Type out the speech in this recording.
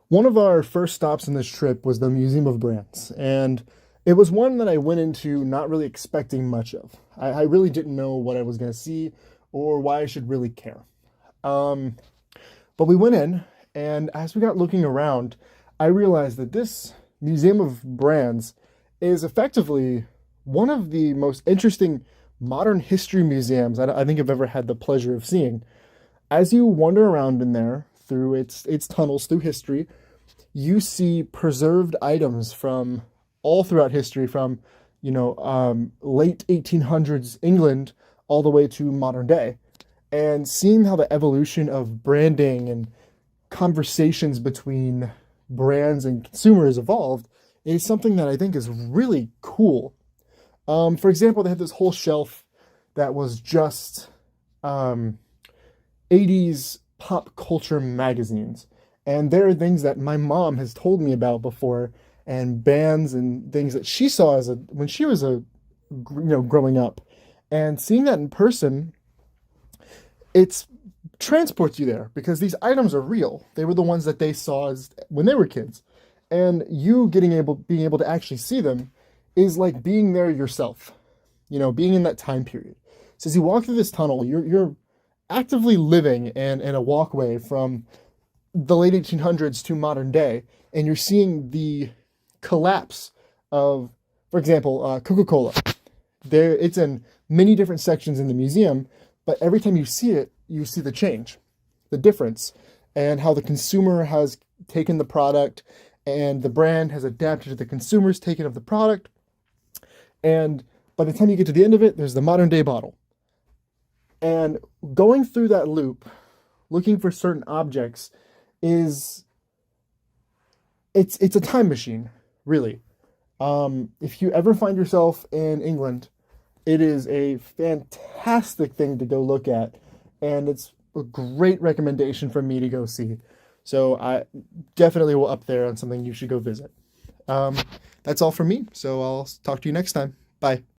One of our first stops in this trip was the Museum of Brands, and it was one that I went into not really expecting much of. I really didn't know what I was going to see or why I should really care. Um, but we went in, and as we got looking around, I realized that this Museum of Brands is effectively one of the most interesting modern history museums I think I've ever had the pleasure of seeing. As you wander around in there through its tunnels through history, you see preserved items from all throughout history, from late 1800s England all the way to modern day, and seeing how the evolution of branding and conversations between brands and consumers evolved is something that I think is really cool. For example, they have this whole shelf that was just um, 80s pop culture magazines. And there are things that my mom has told me about before, and bands and things that she saw as a when she was growing up. And seeing that in person, it's transports you there because these items are real. They were the ones that they saw as when they were kids. And you being able to actually see them is like being there yourself, being in that time period. So as you walk through this tunnel, you're actively living in a walkway from the late 1800s to modern day, and you're seeing the collapse of, for example, Coca-Cola. It's in many different sections in the museum, but every time you see it, you see the change, the difference, and how the consumer has taken the product and the brand has adapted to the consumer's taking of the product. And by the time you get to the end of it, there's the modern day bottle. And going through that loop, looking for certain objects, is it's a time machine, really. If you ever find yourself in England, it is a fantastic thing to go look at, and it's a great recommendation from me to go see. So I definitely will up there on something you should go visit. Um, that's all from me. So I'll talk to you next time. Bye.